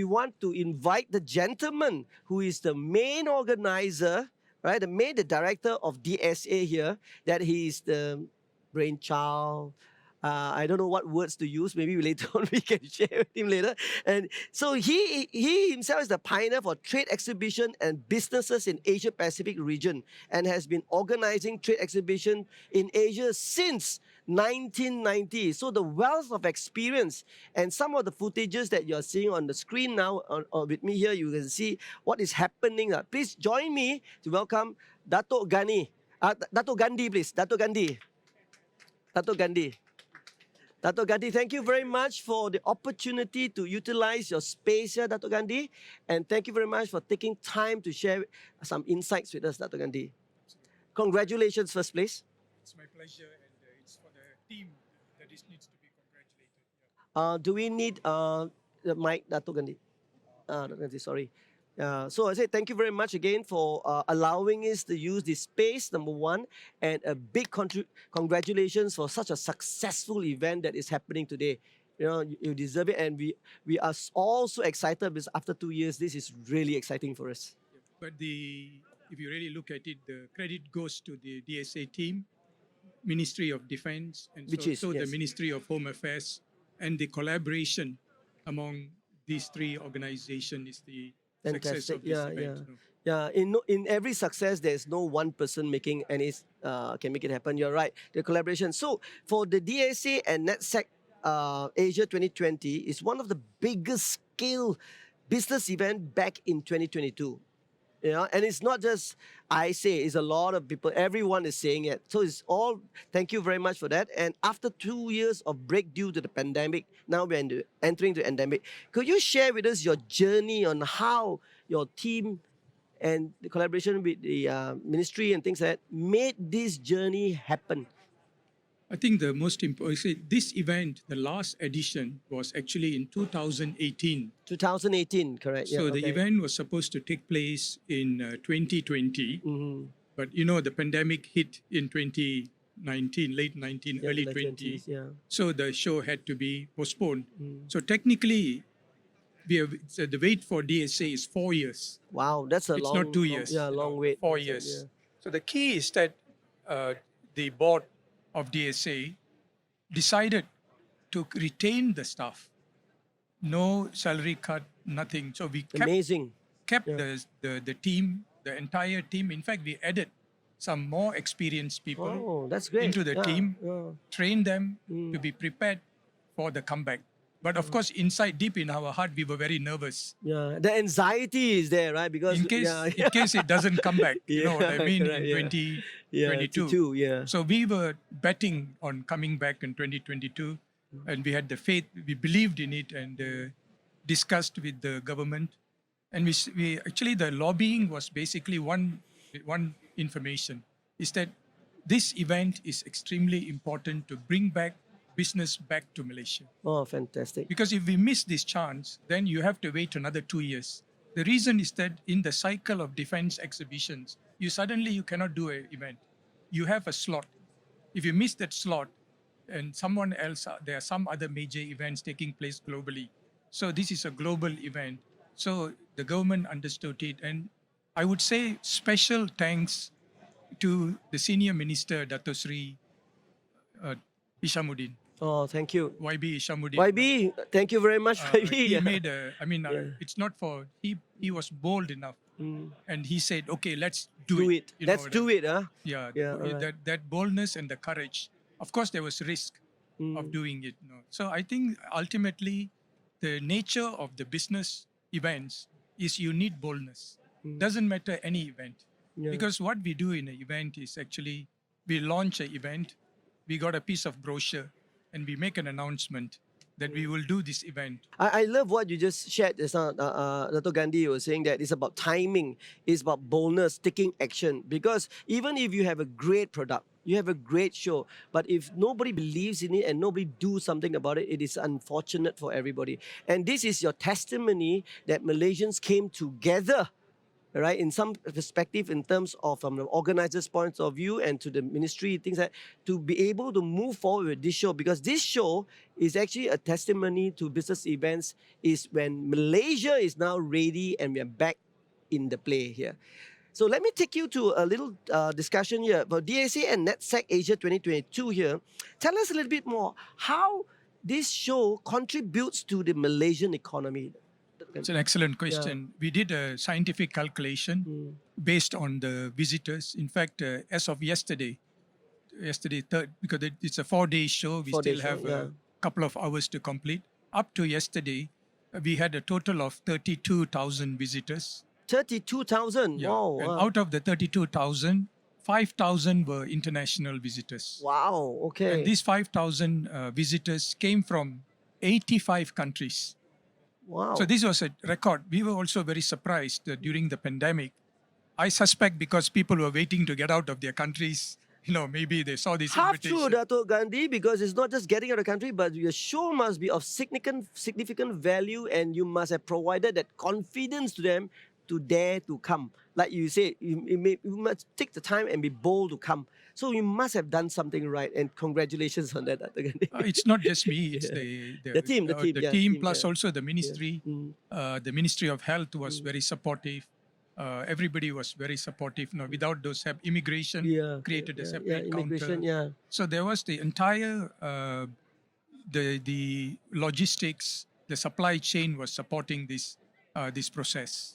want to invite the gentleman who is the main organizer, right? The director of DSA here, that he is the brainchild. I don't know what words to use. Maybe later on we can share with him later. And so he himself is the pioneer for trade exhibition and businesses in Asia Pacific region, and has been organizing trade exhibition in Asia since 1990. So the wealth of experience and some of the footages that you're seeing on the screen now with me here, you can see what is happening. Please join me to welcome Datuk Gandhi. Datuk Gandhi, please. Datuk Gandhi. Datuk Gandhi. Datuk Gandhi, thank you very much for the opportunity to utilize your space here, Datuk Gandhi. And thank you very much for taking time to share some insights with us, Datuk Gandhi. Congratulations, first place. It's my pleasure, and it's for the team that this needs to be congratulated. Yeah. Do we need the mic, Datuk Gandhi? Datuk Gandhi, sorry. So I say thank you very much again for allowing us to use this space, number one, and a big congratulations for such a successful event that is happening today. You know, you deserve it, and we are all so excited because after 2 years, this is really exciting for us. But if you really look at it, the credit goes to the DSA team, Ministry of Defense, and Yes. the Ministry of Home Affairs, and the collaboration among these three organizations is the success of this event. Yeah, in every success, there's no one person making any can make it happen. You're right. The collaboration. So for the DSA and NetSec Asia 2020 is one of the biggest scale business event back in 2022. And it's not just I say, it's a lot of people, everyone is saying it. So it's all, thank you very much for that. And after 2 years of break due to the pandemic, now we're entering the endemic. Could you share with us your journey on how your team and the collaboration with the ministry and things like that made this journey happen? I think the most important, this event, the last edition was actually in 2018. 2018, correct. So the event was supposed to take place in 2020, but the pandemic hit in 2019, late 19, early 20. So the show had to be postponed. So technically, the wait for DSA is 4 years. Wow, that's It's not 2 years. Long wait. 4 years. Yeah. So the key is that the board of DSA decided to retain the staff. No salary cut, nothing. So we kept the team, the entire team. In fact, we added some more experienced people that's great. into the team, trained them to be prepared for the comeback. But of course, deep in our heart, we were very nervous. Yeah, the anxiety is there, right? Because in case it doesn't come back, you know what I mean, correct, in 2022. So we were betting on coming back in 2022, and we had the faith, we believed in it, and discussed with the government. And we actually, the lobbying was basically one information, is that this event is extremely important to bring back business back to Malaysia. Oh, fantastic. Because if we miss this chance, then you have to wait another 2 years. The reason is that in the cycle of defense exhibitions, you cannot do an event. You have a slot. If you miss that slot, and someone else, there are some other major events taking place globally. So this is a global event. So the government understood it. And I would say special thanks to the senior minister, Dato Sri Hishamuddin. Oh, thank you. YB Hishamuddin. YB, thank you very much, YB. He made it's not for, he was bold enough. And he said, okay, let's do it. Let's do it, huh? Yeah, that boldness and the courage. Of course, there was risk of doing it. So I think ultimately, the nature of the business events is you need boldness. Doesn't matter any event. Because what we do in an event is actually, we launch an event, we got a piece of brochure, and we make an announcement that we will do this event. I love what you just shared. Dato Gandhi was saying that it's about timing, it's about boldness, taking action. Because even if you have a great product, you have a great show, but if nobody believes in it and nobody do something about it, it is unfortunate for everybody. And this is your testimony that Malaysians came together right? In some perspective, in terms of from the organizers' points of view and to the ministry, things like to be able to move forward with this show, because this show is actually a testimony to business events. Is when Malaysia is now ready and we are back in the play here. So let me take you to a little discussion here for DAC and NetSec Asia 2022 here. Tell us a little bit more how this show contributes to the Malaysian economy. It's an excellent question. We did a scientific calculation based on the visitors. In fact, as of yesterday, third, because it's a 4-day show, we 4 day still show, have yeah. a couple of hours to complete. Up to yesterday, we had a total of 32,000 visitors. 32,000. Yeah. Wow. And Wow. out of the 32,000, 5,000 were international visitors. Wow. Okay. And these 5,000 visitors came from 85 countries. Wow. So this was a record. We were also very surprised that during the pandemic. I suspect because people were waiting to get out of their countries, maybe they saw this Half true, invitation. Dato' Gandhi, because it's not just getting out of the country, but your show must be of significant value, and you must have provided that confidence to them to dare to come. Like you say, you must take the time and be bold to come. So you must have done something right, and congratulations on that, Dato' Gandhi. It's not just me; it's The team, yeah, team team, plus yeah. also the ministry. The Ministry of Health was very supportive. Everybody was very supportive. Without those immigration created a separate immigration, counter. So there was the entire the logistics, the supply chain was supporting this process.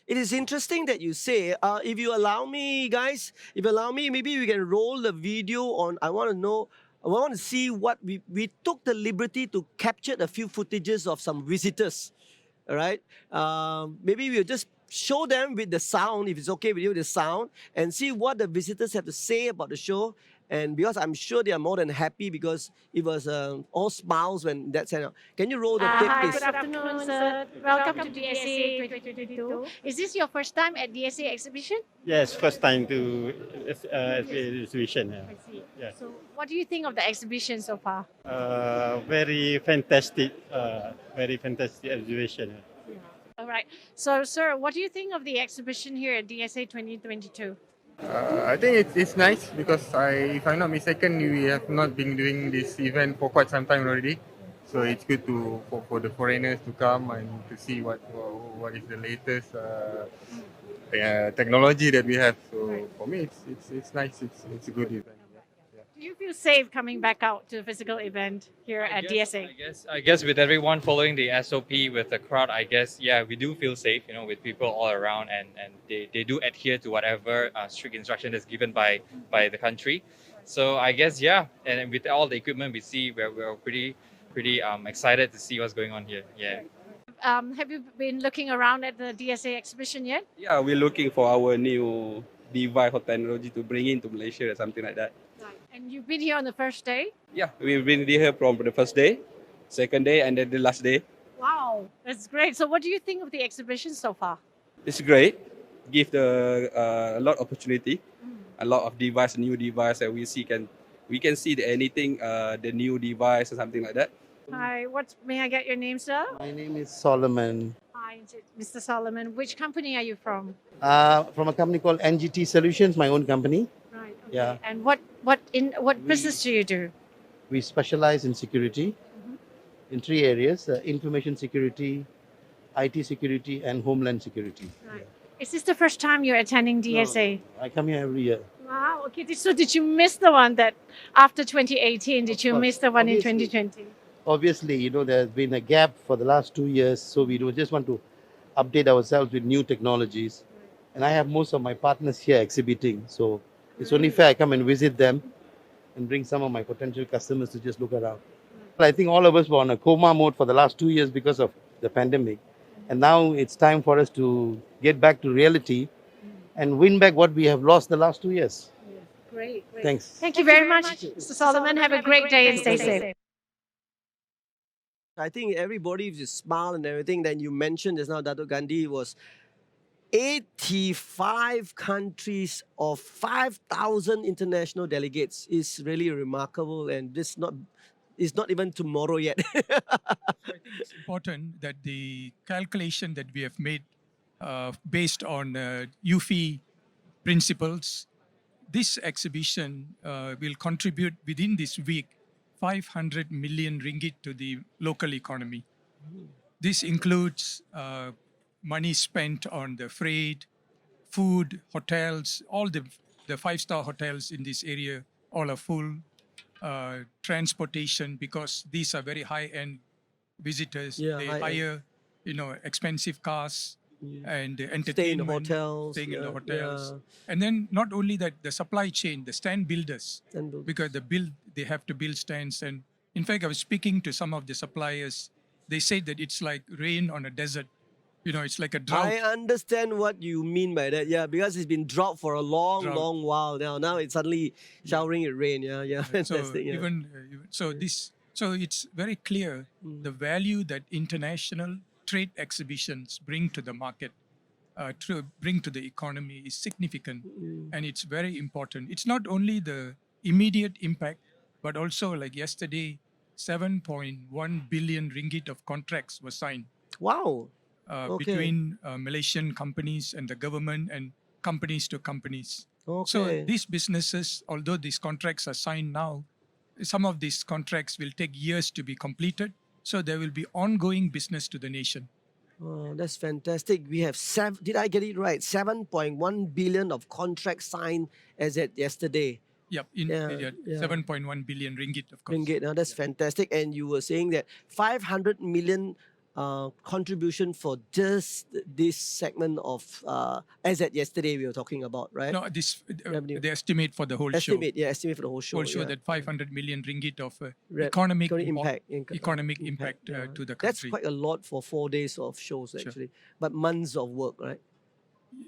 It is interesting that you say, if you allow me, guys, maybe we can roll the video on. I want to see what we took the liberty to capture a few footages of some visitors. All right. Maybe we'll just show them with the sound, if it's okay with you, the sound, and see what the visitors have to say about the show. And because I'm sure they are more than happy, because it was all smiles when that sent out. Can you roll the tape, Hi, please? good afternoon, sir. Welcome to DSA 2022. Is this your first time at DSA exhibition? Yes, first time to exhibition. I see. Yeah. So, what do you think of the exhibition so far? Very fantastic exhibition. All right. So, sir, what do you think of the exhibition here at DSA 2022? I think it's nice because if I'm not mistaken, we have not been doing this event for quite some time already. So it's good for the foreigners to come and to see what is the latest technology that we have. So for me, it's nice. It's a good event. Do you feel safe coming back out to a physical event here at DSA? I guess with everyone following the SOP with the crowd, I guess, yeah, we do feel safe, with people all around, and they do adhere to whatever strict instruction is given by the country. So I guess, yeah, and with all the equipment we see, we're pretty excited to see what's going on here. Yeah. Have you been looking around at the DSA exhibition yet? Yeah, we're looking for our new device or technology to bring into Malaysia or something like that. Right. And you've been here on the first day? Yeah, we've been here from the first day, second day, and then the last day. Wow, that's great. So, what do you think of the exhibition so far? It's great. Give a lot of opportunity, a lot of new device that we can see anything, the new device or something like that. Hi, may I get your name, sir? My name is Solomon. Hi, Mr. Solomon. Which company are you from? From a company called NGT Solutions, my own company. Right. Okay. Yeah. And what business do you do? We specialize in security in three areas: information security, IT security, and homeland security. Right. Is this the first time you're attending DSA? I come here every year. Wow. Okay. So did you miss the one that after 2018? Did you course, miss the one obviously. in 2020? Obviously, there's been a gap for the last 2 years, so we just want to update ourselves with new technologies. And I have most of my partners here exhibiting, so it's only fair I come and visit them and bring some of my potential customers to just look around. I think all of us were on a coma mode for the last 2 years because of the pandemic. And now it's time for us to get back to reality and win back what we have lost the last 2 years. Great. Thanks. Thank you very much, Mr. Solomon. Have a great day and stay safe. I think everybody just smile and everything. Then you mentioned just now, Dato' Gandhi, was 85 countries of 5,000 international delegates. Is really remarkable, and it's not even tomorrow yet. So I think it's important that the calculation that we have made based on UFI principles. This exhibition will contribute within this week 500 million ringgit to the local economy. This includes money spent on the freight, food, hotels, all the five-star hotels in this area, all are full. Transportation, because these are very high-end visitors. Yeah, They high-end. hire, expensive cars and Stay in the entertainment. hotels. Staying in the yeah, hotels. yeah. And then not only that, the supply chain, the stand builders, And build- because they have to build stands. And in fact, I was speaking to some of the suppliers. They say that it's like rain on a desert. It's like a drought. I understand what you mean by that. Yeah, because it's been drought for a long, Drought. long while now. Now it's suddenly showering with rain. Yeah, yeah, So fantastic. Yeah. so it's very clear the value that international trade exhibitions bring to the market, bring to the economy is significant, and it's very important. It's not only the immediate impact, but also like yesterday, 7.1 billion ringgit of contracts were signed Wow. Okay. between Malaysian companies and the government and companies to companies. Okay. So these businesses, although these contracts are signed now, some of these contracts will take years to be completed. So there will be ongoing business to the nation. Oh, that's fantastic. We have did I get it right? 7.1 billion of contracts signed as at yesterday. Yep, Yeah, yeah. 7.1 billion ringgit, of course. Ringgit. Now that's fantastic. And you were saying that 500 million contribution for just this segment of as at yesterday we were talking about, right? No, this Revenue. the estimate for the whole estimate, yeah, estimate for the whole show. whole show yeah. that 500 million ringgit of Re- economic impact, impact yeah. to the That's country. quite a lot for 4 days of shows actually, but months of work, right?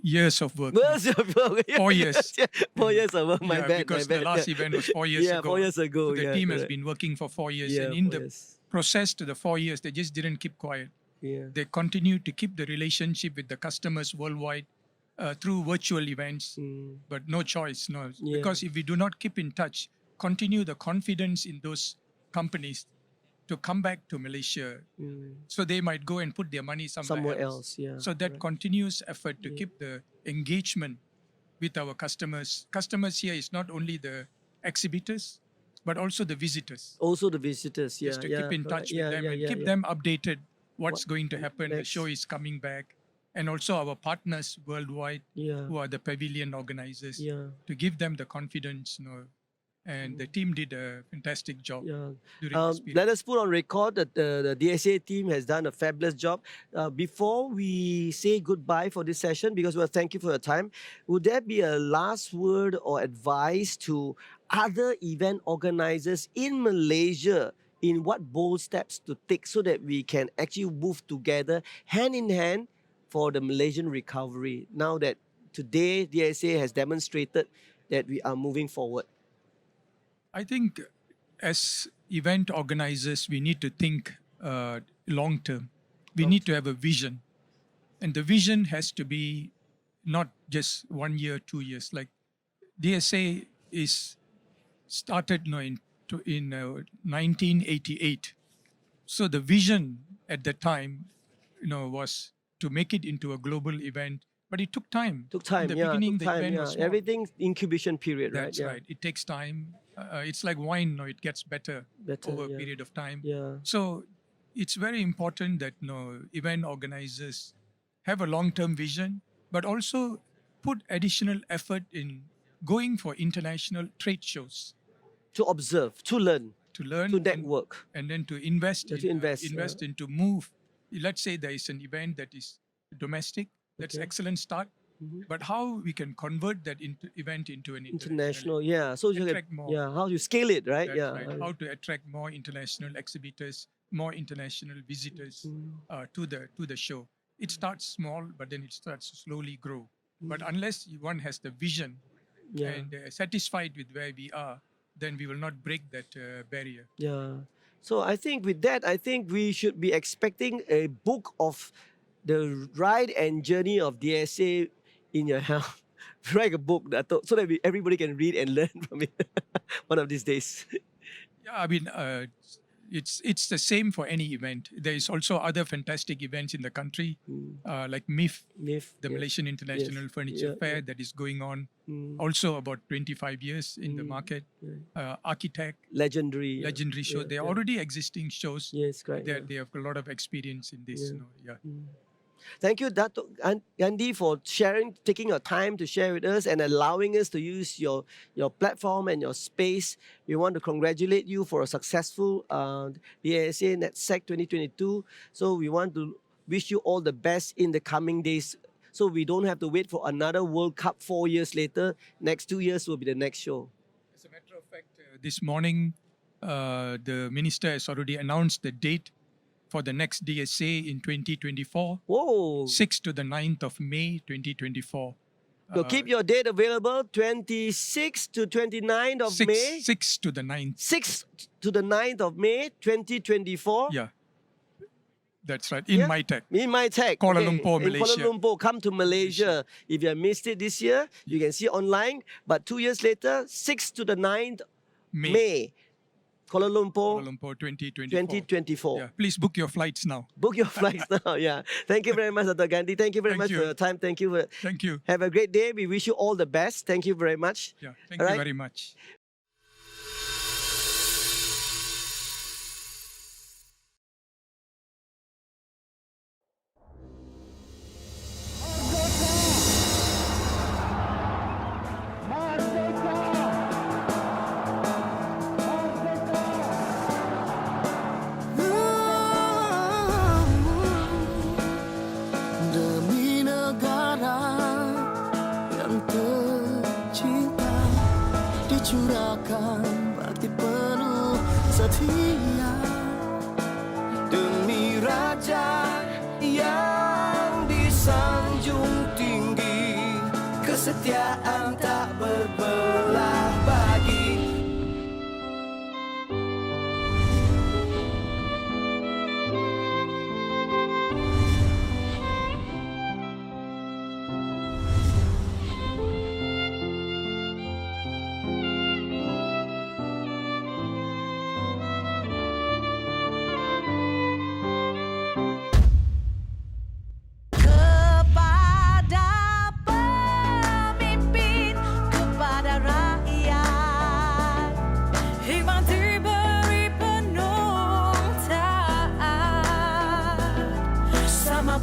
Years of work. Months of work. 4 years. Yeah, 4 years of work. My Yeah, bad. because my the bad. last yeah. event was 4 years yeah, ago. 4 years ago. So the yeah, team has correct. been working for 4 years, Yeah, and in 4 the years. process to the 4 years, they just didn't keep quiet. Yeah. They continue to keep the relationship with the customers worldwide through virtual events, but no choice, no. Yeah. Because if we do not keep in touch, continue the confidence in those companies to come back to Malaysia, so they might go and put their money somewhere else. Yeah. So that correct. continuous effort to keep the engagement with our customers. Customers here is not only the exhibitors, but also the visitors. Also the visitors. Yeah. Just to yeah, keep in correct. touch with yeah, them yeah, and yeah, keep yeah. them updated what's What going to happen. The next? show is coming back. And also our partners worldwide Yeah. who are the pavilion organizers Yeah. to give them the confidence, and the team did a fantastic job Yeah. during this period. Let us put on record that the DSA team has done a fabulous job. Before we say goodbye for this session, because we thank you for your time, would there be a last word or advice to other event organizers in Malaysia in what bold steps to take so that we can actually move together hand in hand for the Malaysian recovery now that today DSA has demonstrated that we are moving forward? I think as event organizers, we need to think long term. We need to have a vision. And the vision has to be not just 1 year, 2 years. Like DSA is started in 1988. So the vision at the time, was to make it into a global event. But it took time. Took time, In the yeah. beginning, took the time, event yeah. was small. Everything's incubation period, That's right? right. It takes time. It's like wine, it gets better, Better, over yeah. a period of time. Yeah. So it's very important that event organizers have a long-term vision, but also put additional effort in going for international trade shows To observe, to learn, to learn to and- network. and then to invest, Yeah, to invest, and to move. Let's say there is an event that is domestic. That's Okay. excellent start. Mhm. But how we can convert that event into an International, yeah. So you Attract can, more. yeah, how you scale it, right? That's yeah. right. How to attract more international exhibitors, more international visitors to the show. It starts small, but then it starts to slowly grow. But unless one has the vision Yeah. and satisfied with where we are, then we will not break that barrier. Yeah. So I think with that, I think we should be expecting a book of the ride and journey of DSA in your house. Write a book, Dato', so that everybody can read and learn from it one of these days. Yeah, I mean, It's the same for any event. There is also other fantastic events in the country, like MIF, MIF, the yes. Malaysian International Yes. Furniture Yeah, Fair yeah. that is going on. Mm. Also about 25 years in the market. Architect, Legendary. Yeah. legendary show. Yeah, They're yeah. already existing shows. Yes, correct. They yeah. they have a lot of experience in this. Yeah. Thank you, Datuk Gandhi, for taking your time to share with us and allowing us to use your platform and your space. We want to congratulate you for a successful DASA NetSec 2022. So we want to wish you all the best in the coming days. So we don't have to wait for another World Cup 4 years later. Next 2 years will be the next show. As a matter of fact, this morning, the minister has already announced the date for the next DSA in 2024. Whoa! 6th to the 9th of May 2024. So keep your date available, 26th to 29th of May. 6th to the 9th. 6th to the 9th of May 2024. Yeah. That's right. In MyTech. In MyTech. Kuala Lumpur, in Malaysia. Kuala Lumpur, come to Malaysia. If you have missed it this year, you can see online. But 2 years later, 6th to the 9th May. Kuala Lumpur, 2024. Yeah. Please book your flights now. Book your flights now. Yeah. Thank you very much, Dr. Gandhi. Thank you very much for your time. Thank you. Thank you. Have a great day. We wish you all the best. Thank you very much. Yeah. Thank All you right? very much. Demi negara yang tercinta, dicurahkan bakti penuh setia. Demi raja yang disanjung tinggi, kesetiaan tak berbelah bagi. Kepada pemimpin, kepada rakyat, hikmat diberi penuh taat, sama